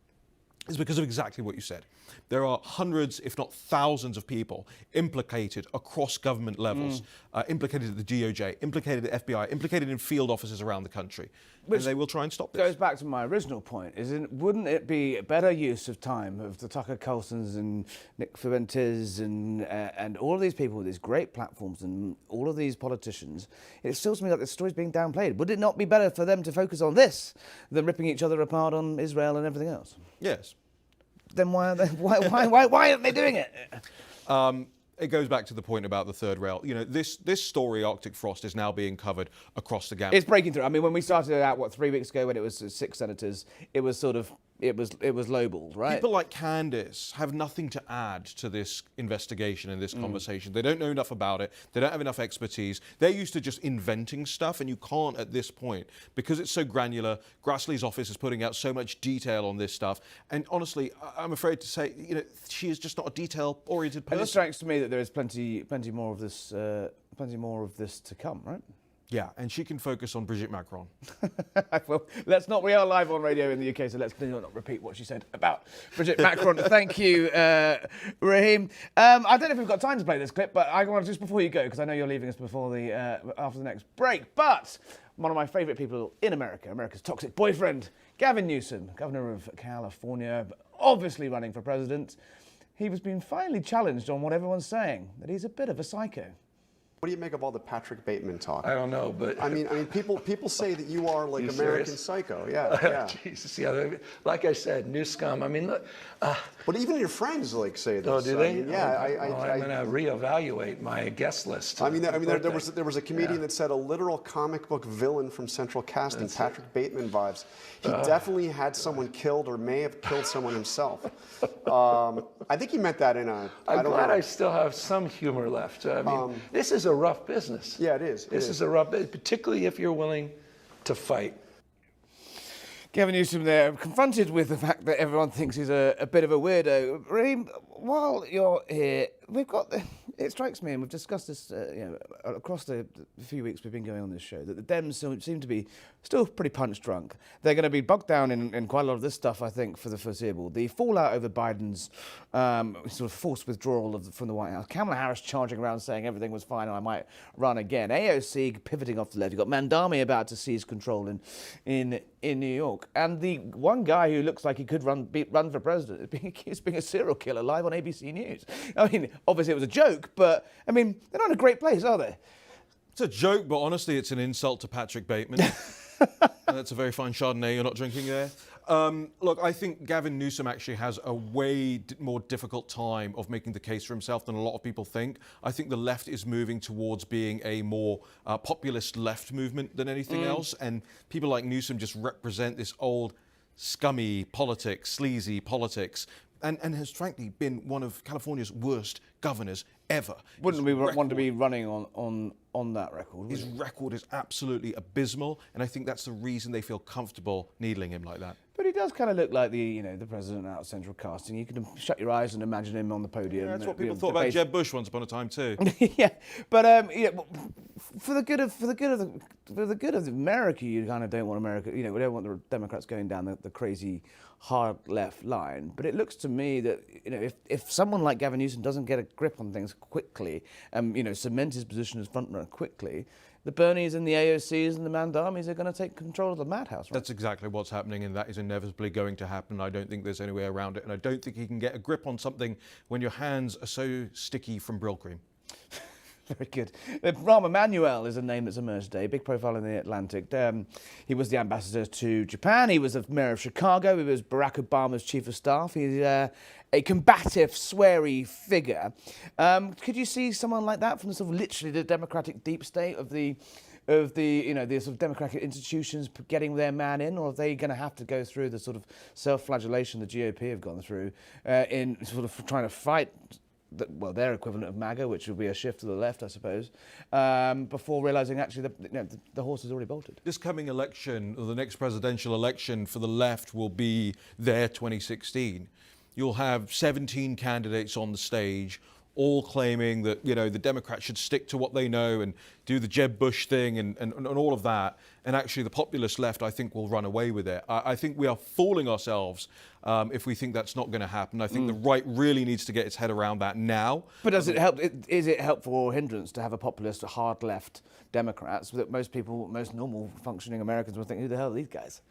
is because of exactly what you said. There are hundreds, if not thousands, of people implicated across government levels, implicated at the DOJ, implicated at the FBI, implicated in field offices around the country. And they will try and stop this. Goes back to my original point, wouldn't it be a better use of time of the Tucker Carlsons and Nick Fuentes and all of these people with these great platforms and all of these politicians? It feels to me like the story's being downplayed. Would it not be better for them to focus on this than ripping each other apart on Israel and everything else? Yes. Then why aren't they doing it? It goes back to the point about the third rail. You know, this story, Arctic Frost, is now being covered across the gamut. It's breaking through. I mean, when we started it out, 3 weeks ago, when it was 6 senators, it was sort of it was lowballed, right? People like Candace have nothing to add to this investigation and this conversation. They don't know enough about it. They don't have enough expertise. They're used to just inventing stuff, and you can't at this point because it's so granular. Grassley's office is putting out so much detail on this stuff, and honestly, I'm afraid to say, you know, she is just not a detail-oriented person. And it strikes to me that there is plenty more of this to come, right? Yeah, and she can focus on Brigitte Macron. Well, we are live on radio in the UK, so let's not repeat what she said about Brigitte Macron. Thank you, Raheem. I don't know if we've got time to play this clip, but I want to just before you go, because I know you're leaving us before after the next break. But one of my favourite people in America, America's toxic boyfriend, Gavin Newsom, governor of California, obviously running for president. He was being finally challenged on what everyone's saying, that he's a bit of a psycho. What do you make of all the Patrick Bateman talk? I don't know, but I mean, people say that you are like American Psycho. Yeah. Jesus, yeah. Like I said, new scum. I mean, look. But even your friends like say this. Oh, do they? I mean, yeah. I'm going to reevaluate my guest list. I mean, there was a comedian that said a literal comic book villain from Central Casting, Patrick Bateman vibes. He definitely had someone killed or may have killed someone himself. I think he meant that in a. I'm glad I still have some humor left. I mean, this is a rough business. Yeah, it is. This is a rough, particularly if you're willing to fight. Gavin Newsom there, confronted with the fact that everyone thinks he's a bit of a weirdo. Raheem, while you're here, it strikes me, and we've discussed this across the few weeks we've been going on this show, that the Dems seem to be still pretty punch drunk. They're going to be bogged down in quite a lot of this stuff, I think, for the foreseeable. The fallout over Biden's sort of forced withdrawal from the White House. Kamala Harris charging around saying everything was fine and I might run again. AOC pivoting off the left. You've got Mandami about to seize control in New York. And the one guy who looks like he could run for president is being a serial killer live on ABC News. I mean, obviously it was a joke, but I mean, they're not in a great place, are they? It's a joke, but honestly, it's an insult to Patrick Bateman. That's a very fine Chardonnay you're not drinking there. Look, I think Gavin Newsom actually has a way more difficult time of making the case for himself than a lot of people think. I think the left is moving towards being a more populist left movement than anything else, and people like Newsom just represent this old, scummy politics, sleazy politics, and has frankly been one of California's worst governors ever. Wouldn't we want to be running on that record? His record is absolutely abysmal, and I think that's the reason they feel comfortable needling him like that. But he does kind of look like the president out of Central Casting. You can shut your eyes and imagine him on the podium. Yeah, that's what people thought about Jeb Bush once upon a time too. Yeah, but for the good of America, you kind of don't want America. We don't want the Democrats going down the crazy hard left line. But it looks to me that if someone like Gavin Newsom doesn't get a grip on things quickly, cement his position as frontrunner quickly, the Bernies and the AOCs and the Mandamis are going to take control of the madhouse, right? That's exactly what's happening, and that is inevitably going to happen. I don't think there's any way around it, and I don't think he can get a grip on something when your hands are so sticky from Brill cream. Very good. Rahm Emanuel is a name that's emerged today, big profile in the Atlantic. He was the ambassador to Japan. He was the mayor of Chicago. He was Barack Obama's chief of staff. He's a combative, sweary figure. Could you see someone like that from the sort of literally the Democratic deep state of the of the sort of democratic institutions getting their man in, or are they going to have to go through the sort of self-flagellation the GOP have gone through in sort of trying to fight their equivalent of MAGA, which would be a shift to the left, I suppose, before realising actually the horse has already bolted. This coming election, or the next presidential election for the left, will be their 2016. You'll have 17 candidates on the stage, all claiming that, the Democrats should stick to what they know and do the Jeb Bush thing and all of that. And actually the populist left, I think, will run away with it. I think we are fooling ourselves if we think that's not going to happen. I think the right really needs to get its head around that now. But does it help? Is it helpful or hindrance to have a populist, hard left Democrats that most normal functioning Americans will think, who the hell are these guys?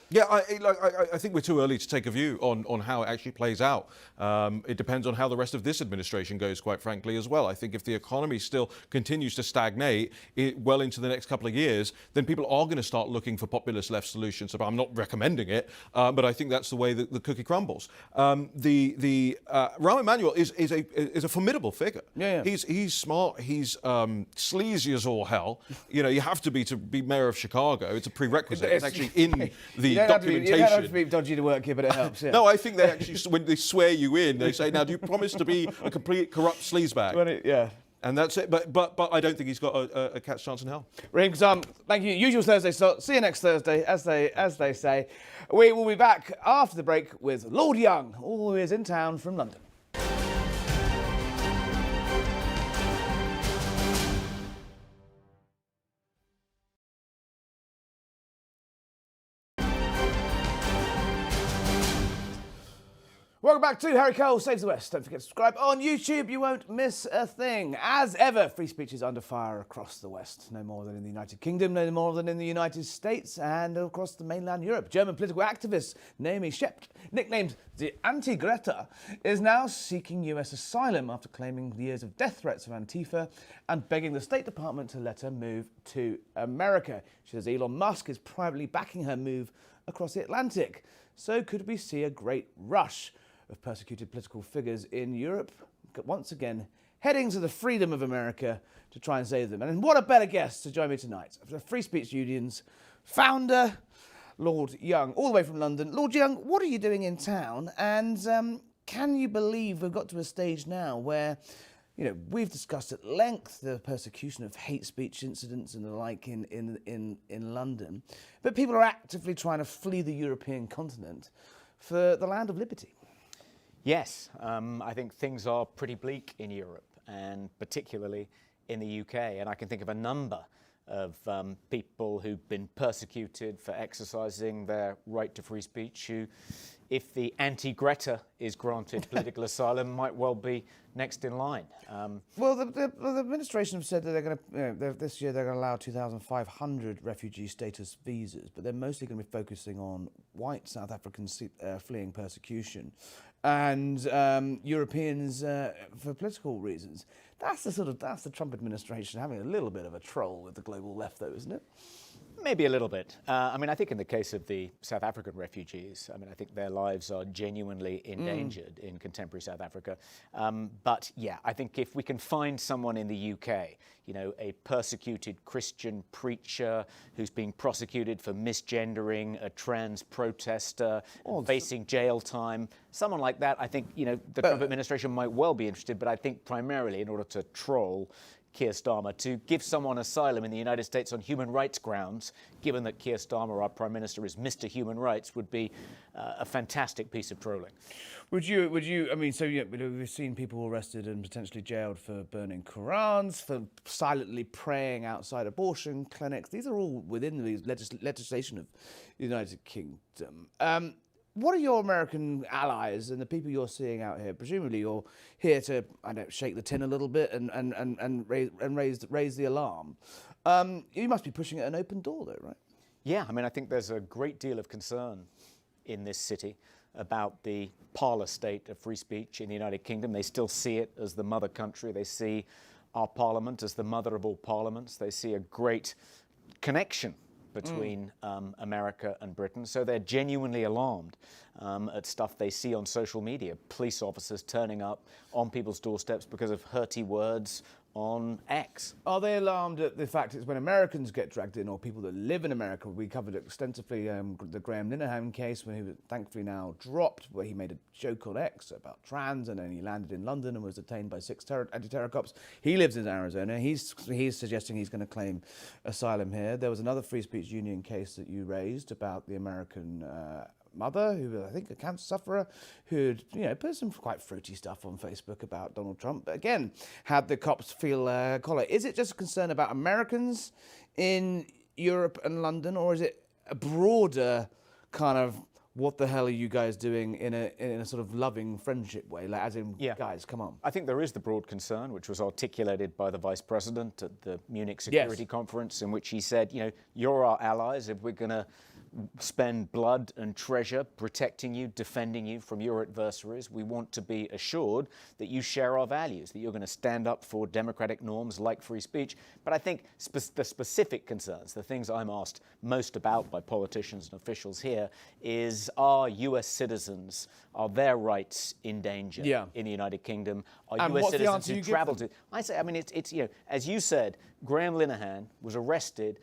Yeah, I think we're too early to take a view on how it actually plays out. It depends on how the rest of this administration goes, quite frankly, as well. I think if the economy still continues to stagnate well into the next couple of years, then people are going to start looking for populist left solutions. So I'm not recommending it, but I think that's the way that the cookie crumbles. Rahm Emanuel is a formidable figure. Yeah. He's smart. He's sleazy as all hell. You have to be mayor of Chicago. It's a prerequisite. It's actually in the documentation. You don't have to be dodgy to work here, but it helps. Yeah. No, I think they actually, when they swear you in, they say, "Now, do you promise to be a complete corrupt sleazebag?" Yeah. And that's it. But I don't think he's got a cat's chance in hell. Raheem, Kassam, thank you. Usual Thursday slot. See you next Thursday, as they say. We will be back after the break with Lord Young, always in town from London. Welcome back to Harry Cole Saves the West. Don't forget to subscribe on YouTube. You won't miss a thing. As ever, free speech is under fire across the West. No more than in the United Kingdom, no more than in the United States, and across the mainland Europe. German political activist Naomi Seibt, nicknamed the Anti-Greta, is now seeking US asylum after claiming years of death threats of Antifa and begging the State Department to let her move to America. She says Elon Musk is privately backing her move across the Atlantic. So could we see a great rush of persecuted political figures in Europe, once again heading to the freedom of America to try and save them? And what a better guest to join me tonight, the Free Speech Union's founder, Lord Young, all the way from London. Lord Young, what are you doing in town? And can you believe we've got to a stage now where, we've discussed at length the persecution of hate speech incidents and the like in London, but people are actively trying to flee the European continent for the land of liberty. Yes, I think things are pretty bleak in Europe, and particularly in the UK. And I can think of a number of people who've been persecuted for exercising their right to free speech who, if the Anti-Greta is granted political asylum, might well be next in line. Well, the administration have said that they're going to, this year they're going to allow 2,500 refugee status visas, but they're mostly going to be focusing on white South Africans fleeing persecution and Europeans for political reasons. That's the Trump administration having a little bit of a troll with the global left, though, isn't it? Maybe a little bit. I think in the case of the South African refugees, I think their lives are genuinely endangered in contemporary South Africa. But yeah, I think if we can find someone in the UK, a persecuted Christian preacher who's being prosecuted for misgendering a trans protester, facing jail time, someone like that, I think, the Trump administration might well be interested, but I think primarily in order to troll Keir Starmer, to give someone asylum in the United States on human rights grounds, given that Keir Starmer, our Prime Minister, is Mr. Human Rights, would be a fantastic piece of trolling. Would you, we've seen people arrested and potentially jailed for burning Qurans, for silently praying outside abortion clinics. These are all within the legislation of the United Kingdom. What are your American allies and the people you're seeing out here? Presumably you're here to, shake the tin a little bit and raise the alarm. You must be pushing at an open door, though, right? Yeah, I think there's a great deal of concern in this city about the parlor state of free speech in the United Kingdom. They still see it as the mother country. They see our parliament as the mother of all parliaments. They see a great connection between America and Britain. So they're genuinely alarmed at stuff they see on social media. Police officers turning up on people's doorsteps because of hurty words on X. Are they alarmed at the fact it's when Americans get dragged in, or people that live in America? We covered extensively the Graham Linehan case, when he was thankfully now dropped, where he made a joke on X about trans, and then he landed in London and was detained by 6 anti-terror cops. He lives in Arizona. He's suggesting he's going to claim asylum here. There was another Free Speech Union case that you raised about the American mother, who was, I think, a cancer sufferer, who'd put some quite fruity stuff on Facebook about Donald Trump, but again had the cops feel collar. Is it just a concern about Americans in Europe and London, or is it a broader kind of what the hell are you guys doing in a sort of loving friendship way, like as in, guys, come on? I think there is the broad concern, which was articulated by the Vice President at the Munich Security Conference, in which he said, you're our allies. If we're going to spend blood and treasure protecting you, defending you from your adversaries, we want to be assured that you share our values, that you're going to stand up for democratic norms like free speech. But I think the specific concerns, the things I'm asked most about by politicians and officials here, is are US citizens, are their rights in danger in the United Kingdom? Are and US what's the citizens answer who you travel give to... I say, it's as you said, Graham Linehan was arrested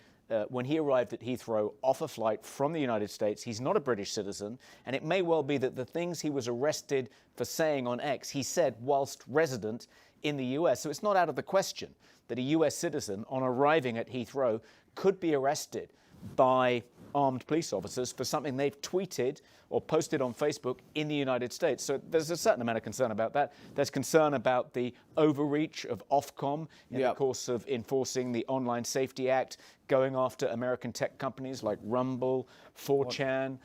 when he arrived at Heathrow off a flight from the United States. He's not a British citizen, and it may well be that the things he was arrested for saying on X, he said whilst resident in the US. So it's not out of the question that a US citizen, on arriving at Heathrow, could be arrested by armed police officers for something they've tweeted or posted on Facebook in the United States. So there's a certain amount of concern about that. There's concern about the overreach of Ofcom in the course of enforcing the Online Safety Act, going after American tech companies like Rumble, 4chan.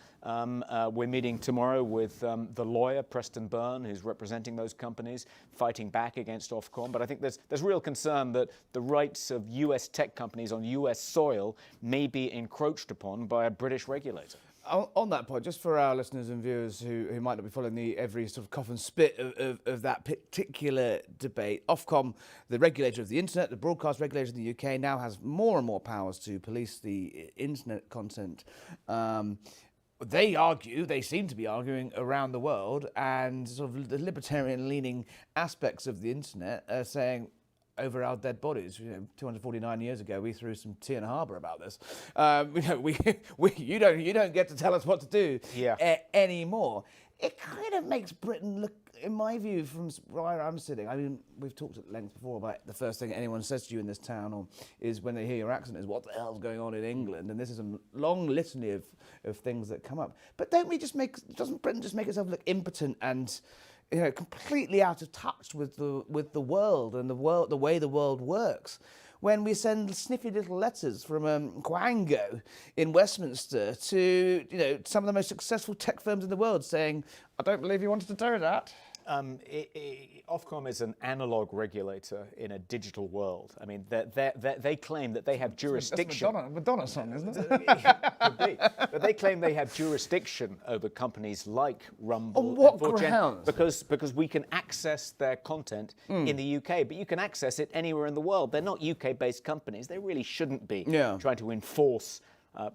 We're meeting tomorrow with the lawyer, Preston Byrne, who's representing those companies, fighting back against Ofcom. But I think there's real concern that the rights of US tech companies on US soil may be encroached upon by a British regulator. On that point, just for our listeners and viewers who might not be following every sort of cough and spit of that particular debate, Ofcom, the regulator of the internet, the broadcast regulator in the UK, now has more and more powers to police the internet content. They seem to be arguing around the world, and sort of the libertarian-leaning aspects of the internet are saying, over our dead bodies. 249 years ago, we threw some tea in the harbour about this. You don't get to tell us what to do anymore. It kind of makes Britain look, in my view, from where I'm sitting. I mean, we've talked at length before about the first thing anyone says to you in this town, is when they hear your accent, is what the hell's going on in England? And this is a long litany of things that come up. But doesn't Britain just make itself look impotent and completely out of touch with the world and the way the world works, when we send sniffy little letters from Quango in Westminster to some of the most successful tech firms in the world saying, I don't believe you wanted to do that. Ofcom is an analog regulator in a digital world. I mean, they claim that they have jurisdiction. That's Madonna song, isn't it? Could be. But they claim they have jurisdiction over companies like Rumble. On what and 4chan, grounds? Because we can access their content in the UK, but you can access it anywhere in the world. They're not UK-based companies. They really shouldn't be trying to enforce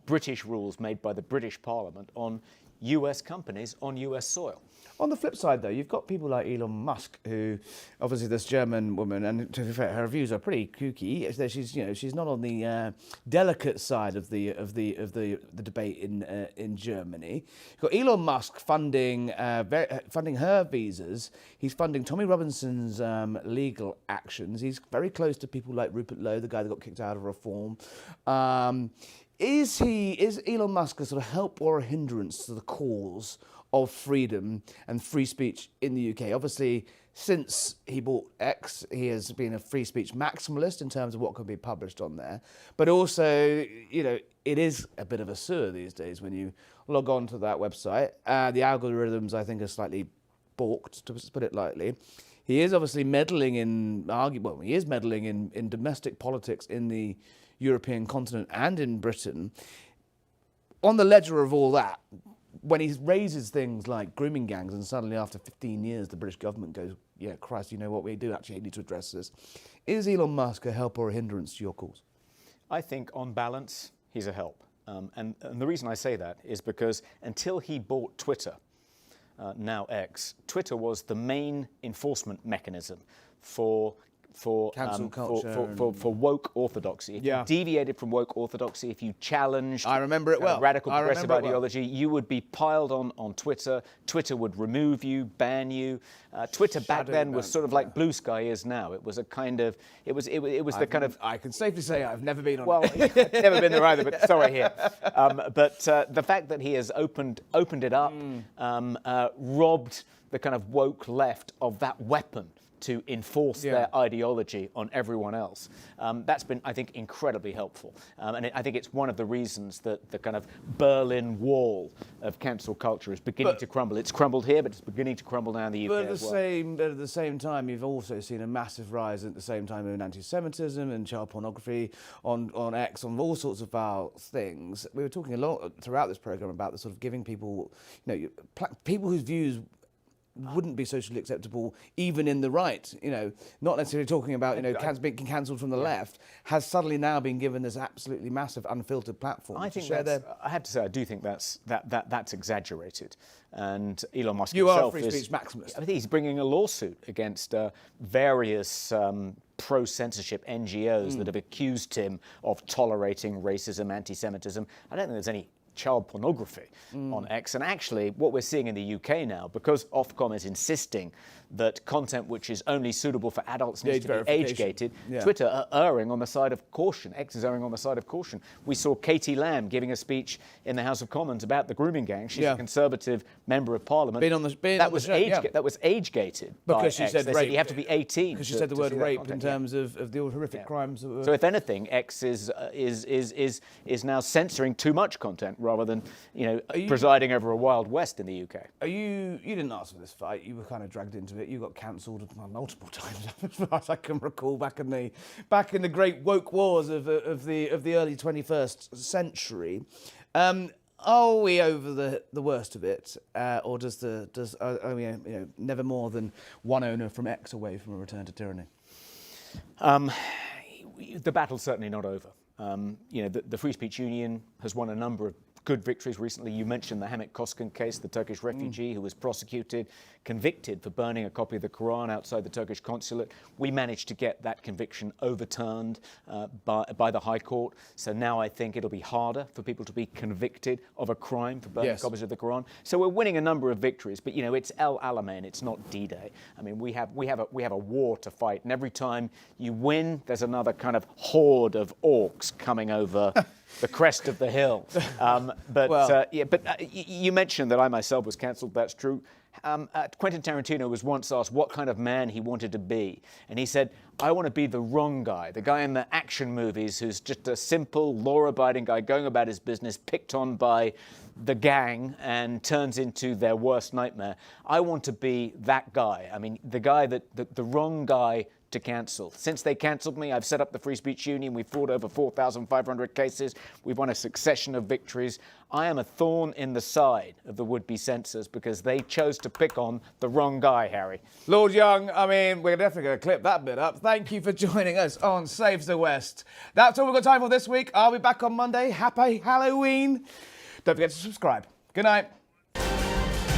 British rules made by the British Parliament on US companies on US soil. On the flip side, though, you've got people like Elon Musk, who, obviously, this German woman, and to be fair, her views are pretty kooky. She's not on the delicate side of the debate in Germany. You've got Elon Musk funding her visas. He's funding Tommy Robinson's legal actions. He's very close to people like Rupert Lowe, the guy that got kicked out of Reform. Is Elon Musk a sort of help or a hindrance to the cause of freedom and free speech in the UK? Obviously, since he bought X, he has been a free speech maximalist in terms of what can be published on there. But also, it is a bit of a sewer these days when you log on to that website. The algorithms, I think, are slightly balked, to put it lightly. He is obviously meddling in domestic politics in the European continent and in Britain. On the ledger of all that, when he raises things like grooming gangs, and suddenly after 15 years the British government goes, yeah, Christ, you know what, we do actually need to address this. Is Elon Musk a help or a hindrance to your cause? I think on balance, he's a help. And the reason I say that is because until he bought Twitter, now X, Twitter was the main enforcement mechanism for for Cancel culture for woke orthodoxy. If you deviated from woke orthodoxy, if you challenged I remember it well. radical I progressive remember it well. ideology, you would be piled on Twitter. Twitter would remove you, ban you. Twitter back then was sort of like Blue Sky is now. It was a kind of it was the kind of. I can safely say I've never been on. Well, never been there either, but sorry here. But the fact that he has opened it up, robbed the kind of woke left of that weapon to enforce their ideology on everyone else. That's been, I think, incredibly helpful. And I think it's one of the reasons that the kind of Berlin Wall of cancel culture is beginning to crumble. It's crumbled here, but it's beginning to crumble now in the UK But as well. at the same time, you've also seen a massive rise at the same time in anti-Semitism and child pornography on X, on all sorts of foul things. We were talking a lot throughout this programme about the sort of giving people, people whose views wouldn't be socially acceptable even in the right, not necessarily talking about, being cancelled from the left, has suddenly now been given this absolutely massive unfiltered platform. I have to say, I do think that's exaggerated. And Elon Musk You are a himself free speech maximalist. I think he's bringing a lawsuit against various pro-censorship NGOs that have accused him of tolerating racism, anti-Semitism. I don't think there's any child pornography on X. And actually, what we're seeing in the UK now, because Ofcom is insisting that content which is only suitable for adults needs to be age-gated, Twitter are erring on the side of caution. X is erring on the side of caution. We saw Katie Lamb giving a speech in the House of Commons about the grooming gang. She's a Conservative member of Parliament. That was age-gated because she X. said They rape. said you have to be 18. Because she said the word rape in terms of the horrific crimes that were... So if anything, X is now censoring too much content rather than presiding over a Wild West in the UK. You didn't ask for this fight. You were kind of dragged into it. You got cancelled multiple times, as far as I can recall, back in the great woke wars of the early 21st century. Are we over the worst of it, or does never more than one owner from X away from a return to tyranny? The battle's certainly not over. The Free Speech Union has won a number of good victories recently. You mentioned the Hamit Koskan case, the Turkish refugee who was prosecuted, convicted for burning a copy of the Quran outside the Turkish consulate. We managed to get that conviction overturned by the High Court. So now I think it'll be harder for people to be convicted of a crime for burning copies of the Quran. So we're winning a number of victories, but it's El Alamein, it's not D-Day. I mean, we have a war to fight, and every time you win, there's another kind of horde of orcs coming over the crest of the hill. You mentioned that I myself was cancelled. That's true. Quentin Tarantino was once asked what kind of man he wanted to be. And he said, I want to be the wrong guy, the guy in the action movies who's just a simple, law-abiding guy going about his business, picked on by the gang and turns into their worst nightmare. I want to be that guy. I mean, the guy the wrong guy to cancel. Since they cancelled me, I've set up the Free Speech Union. We've fought over 4,500 cases. We've won a succession of victories. I am a thorn in the side of the would-be censors because they chose to pick on the wrong guy, Harry. Lord Young, I mean, we're definitely going to clip that bit up. Thank you for joining us on Saves the West. That's all we've got time for this week. I'll be back on Monday. Happy Halloween. Don't forget to subscribe. Good night.